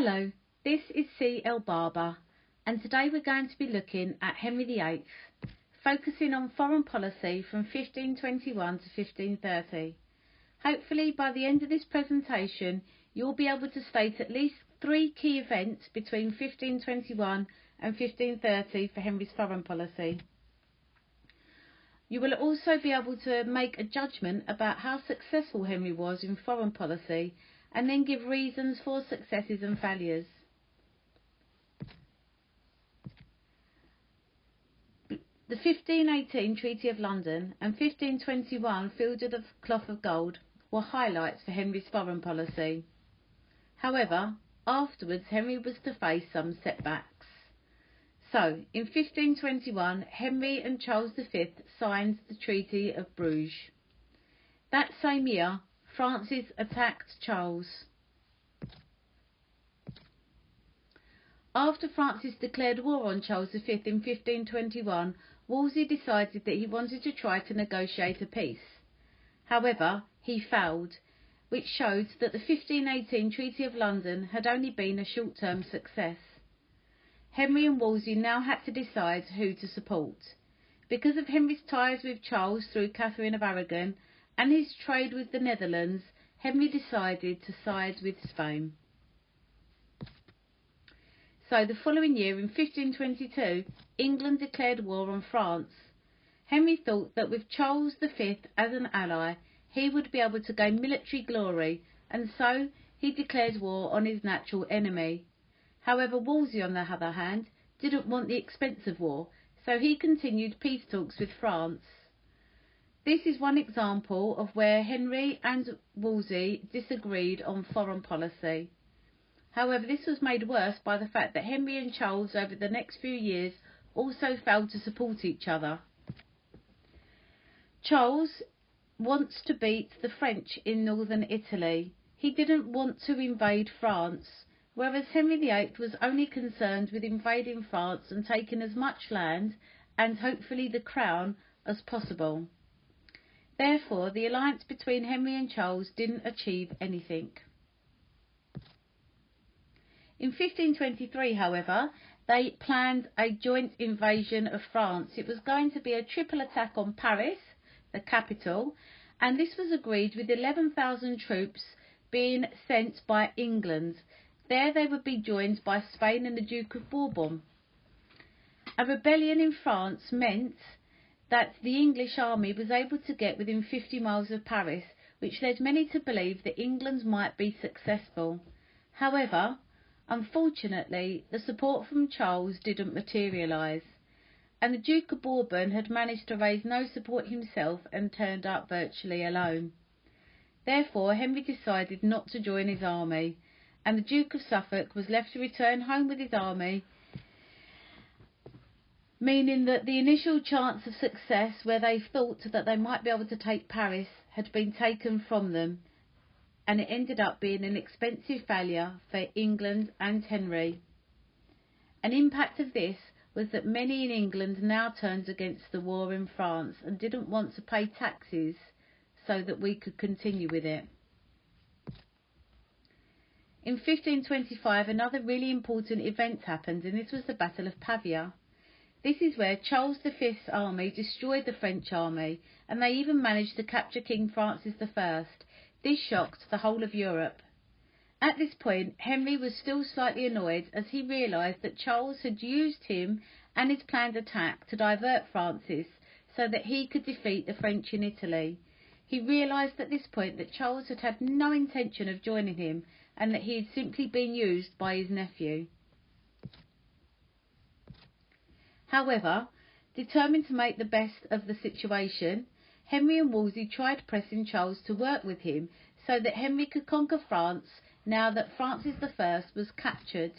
Hello, this is C.L. Barber, and today we're going to be looking at Henry VIII, focusing on foreign policy from 1521 to 1530. Hopefully by the end of this presentation you'll be able to state at least 3 key events between 1521 and 1530 for Henry's foreign policy. You will also be able to make a judgment about how successful Henry was in foreign policy and then give reasons for successes and failures. The 1518 Treaty of London and 1521 Field of Cloth of Gold were highlights for Henry's foreign policy. However, afterwards Henry was to face some setbacks. So, in 1521, Henry and Charles V signed the Treaty of Bruges. That same year, Francis attacked Charles. After Francis declared war on Charles V in 1521, Wolsey decided that he wanted to try to negotiate a peace. However, he failed, which showed that the 1518 Treaty of London had only been a short-term success. Henry and Wolsey now had to decide who to support. Because of Henry's ties with Charles through Catherine of Aragon and his trade with the Netherlands, Henry decided to side with Spain. So the following year, in 1522, England declared war on France. Henry thought that with Charles V as an ally, he would be able to gain military glory, and so he declared war on his natural enemy. However, Wolsey, on the other hand, didn't want the expense of war, so he continued peace talks with France. This is one example of where Henry and Wolsey disagreed on foreign policy. However, this was made worse by the fact that Henry and Charles over the next few years also failed to support each other. Charles wants to beat the French in northern Italy. He didn't want to invade France, whereas Henry VIII was only concerned with invading France and taking as much land, and hopefully the crown, as possible. Therefore, the alliance between Henry and Charles didn't achieve anything. In 1523, however, they planned a joint invasion of France. It was going to be a triple attack on Paris, the capital, and this was agreed with 11,000 troops being sent by England. There they would be joined by Spain and the Duke of Bourbon. A rebellion in France meant that the English army was able to get within 50 miles of Paris, which led many to believe that England might be successful. However, unfortunately, the support from Charles didn't materialise, and the Duke of Bourbon had managed to raise no support himself and turned up virtually alone. Therefore, Henry decided not to join his army, and the Duke of Suffolk was left to return home with his army, meaning that the initial chance of success, where they thought that they might be able to take Paris, had been taken from them, and it ended up being an expensive failure for England and Henry. An impact of this was that many in England now turned against the war in France and didn't want to pay taxes so that we could continue with it. In 1525, another really important event happened, and this was the Battle of Pavia. This is where Charles V's army destroyed the French army, and they even managed to capture King Francis I. This shocked the whole of Europe. At this point, Henry was still slightly annoyed as he realised that Charles had used him and his planned attack to divert Francis so that he could defeat the French in Italy. He realised at this point that Charles had had no intention of joining him and that he had simply been used by his nephew. However, determined to make the best of the situation, Henry and Wolsey tried pressing Charles to work with him so that Henry could conquer France now that Francis I was captured.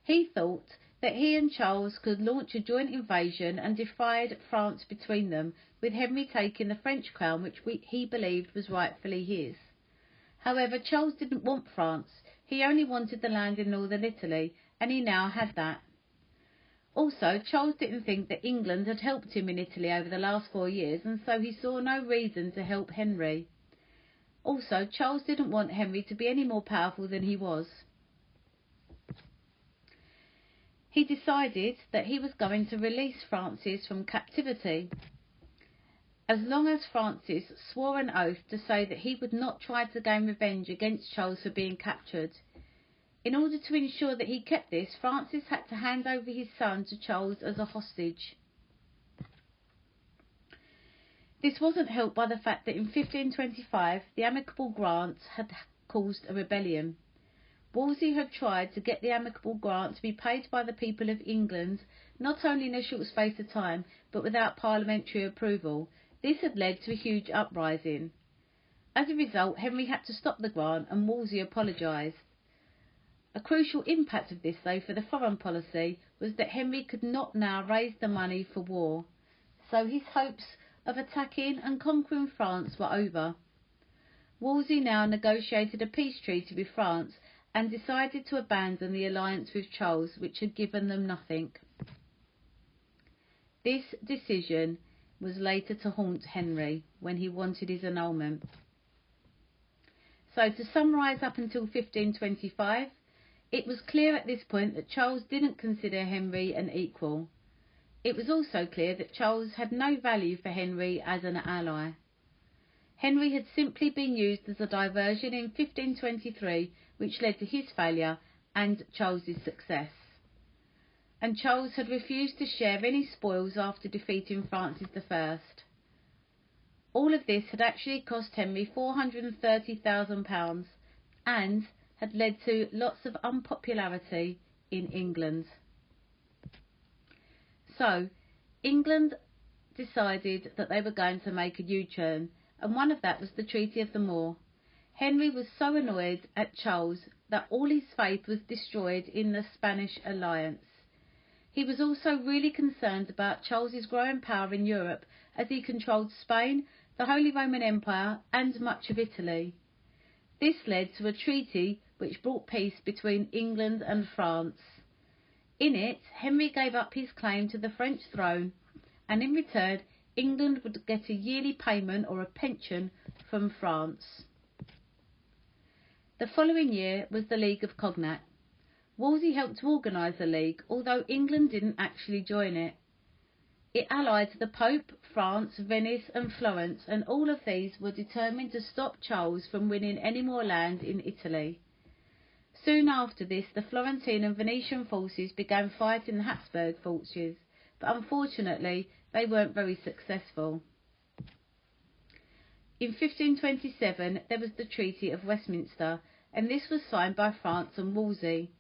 He thought that he and Charles could launch a joint invasion and divide France between them, with Henry taking the French crown, which he believed was rightfully his. However, Charles didn't want France. He only wanted the land in northern Italy, and he now had that. Also, Charles didn't think that England had helped him in Italy over the last 4 years, and so he saw no reason to help Henry. Also, Charles didn't want Henry to be any more powerful than he was. He decided that he was going to release Francis from captivity, as long as Francis swore an oath to say that he would not try to gain revenge against Charles for being captured. In order to ensure that he kept this, Francis had to hand over his son to Charles as a hostage. This wasn't helped by the fact that in 1525 the Amicable Grant had caused a rebellion. Wolsey had tried to get the Amicable Grant to be paid by the people of England, not only in a short space of time, but without parliamentary approval. This had led to a huge uprising. As a result, Henry had to stop the grant, and Wolsey apologised. A crucial impact of this, though, for the foreign policy was that Henry could not now raise the money for war, so his hopes of attacking and conquering France were over. Wolsey now negotiated a peace treaty with France and decided to abandon the alliance with Charles, which had given them nothing. This decision was later to haunt Henry when he wanted his annulment. So to summarise up until 1525, it was clear at this point that Charles didn't consider Henry an equal. It was also clear that Charles had no value for Henry as an ally. Henry had simply been used as a diversion in 1523, which led to his failure and Charles's success. And Charles had refused to share any spoils after defeating Francis I. All of this had actually cost Henry £430,000 and had led to lots of unpopularity in England. So, England decided that they were going to make a U-turn, and one of that was the Treaty of the Moor. Henry was so annoyed at Charles that all his faith was destroyed in the Spanish alliance. He was also really concerned about Charles's growing power in Europe, as he controlled Spain, the Holy Roman Empire, and much of Italy. This led to a treaty which brought peace between England and France. In it, Henry gave up his claim to the French throne, and in return, England would get a yearly payment or a pension from France. The following year was the League of Cognac. Wolsey helped to organise the League, although England didn't actually join it. It allied the Pope, France, Venice and Florence, and all of these were determined to stop Charles from winning any more land in Italy. Soon after this, the Florentine and Venetian forces began fighting the Habsburg forces, but unfortunately they weren't very successful. In 1527 there was the Treaty of Westminster, and this was signed by France and Wolsey.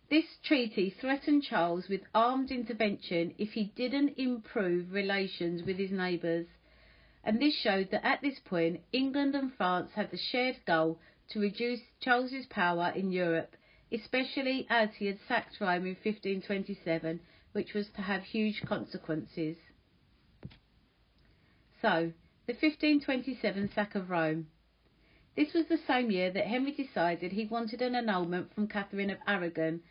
This treaty threatened Charles with armed intervention if he didn't improve relations with his neighbours, and this showed that at this point England and France had the shared goal to reduce Charles's power in Europe, especially as he had sacked Rome in 1527, which was to have huge consequences. So, the 1527 sack of Rome. This was the same year that Henry decided he wanted an annulment from Catherine of Aragon,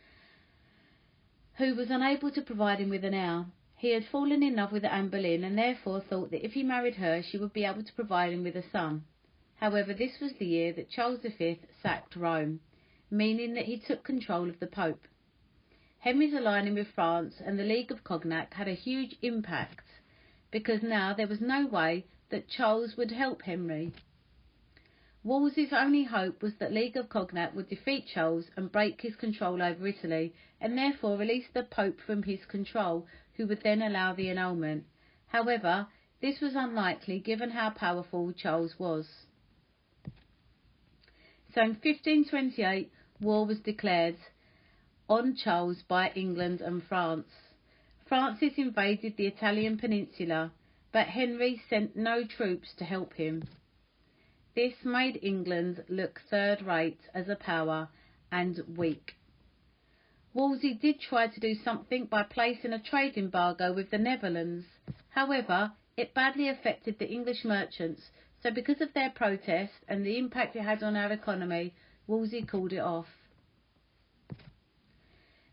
who was unable to provide him with an heir. He had fallen in love with Anne Boleyn and therefore thought that if he married her she would be able to provide him with a son. However, this was the year that Charles V sacked Rome, meaning that he took control of the Pope. Henry's aligning with France and the League of Cognac had a huge impact, because now there was no way that Charles would help Henry. Wolsey's only hope was that League of Cognac would defeat Charles and break his control over Italy, and therefore release the Pope from his control, who would then allow the annulment. However, this was unlikely given how powerful Charles was. So in 1528, war was declared on Charles by England and France. Francis invaded the Italian peninsula, but Henry sent no troops to help him. This made England look third-rate as a power and weak. Wolsey did try to do something by placing a trade embargo with the Netherlands. However, it badly affected the English merchants, so because of their protest and the impact it had on our economy, Wolsey called it off.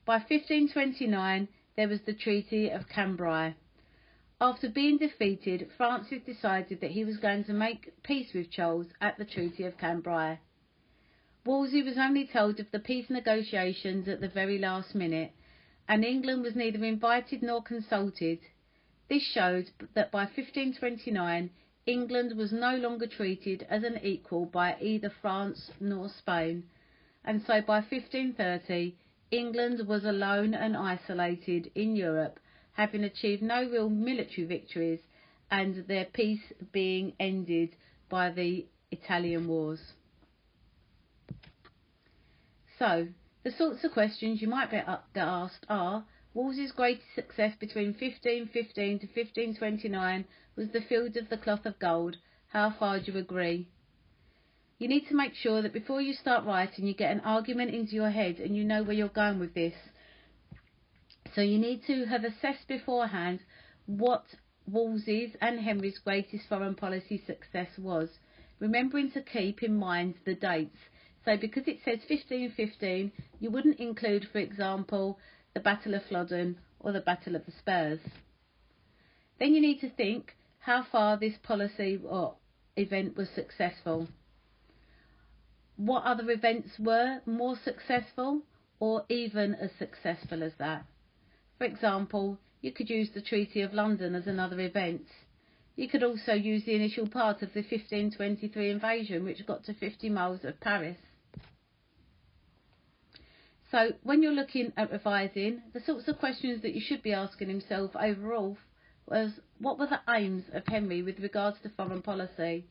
By 1529, there was the Treaty of Cambrai. After being defeated, Francis decided that he was going to make peace with Charles at the Treaty of Cambrai. Wolsey was only told of the peace negotiations at the very last minute, and England was neither invited nor consulted. This showed that by 1529 England was no longer treated as an equal by either France nor Spain, and so by 1530 England was alone and isolated in Europe, having achieved no real military victories, and their peace being ended by the Italian Wars. So, the sorts of questions you might get asked are: Wolsey's greatest success between 1515 to 1529 was the Field of the Cloth of Gold. How far do you agree? You need to make sure that before you start writing you get an argument into your head and you know where you're going with this. So you need to have assessed beforehand what Wolsey's and Henry's greatest foreign policy success was, remembering to keep in mind the dates. So because it says 1515, you wouldn't include, for example, the Battle of Flodden or the Battle of the Spurs. Then you need to think how far this policy or event was successful. What other events were more successful or even as successful as that? For example, you could use the Treaty of London as another event. You could also use the initial part of the 1523 invasion, which got to 50 miles of Paris. So when you're looking at revising, the sorts of questions that you should be asking himself overall was: what were the aims of Henry with regards to foreign policy?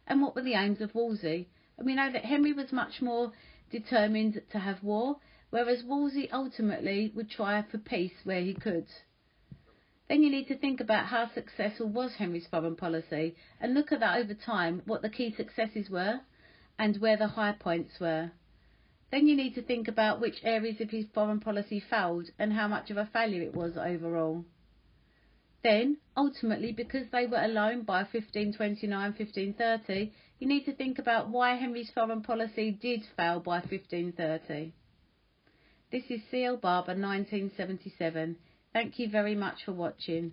And what were the aims of Wolsey? And we know that Henry was much more determined to have war, whereas Wolsey ultimately would try for peace where he could. Then you need to think about how successful was Henry's foreign policy, and look at that over time, what the key successes were and where the high points were. Then you need to think about which areas of his foreign policy failed and how much of a failure it was overall. Then, ultimately, because they were alone by 1529-1530, you need to think about why Henry's foreign policy did fail by 1530. This is C.L. Barber, 1977. Thank you very much for watching.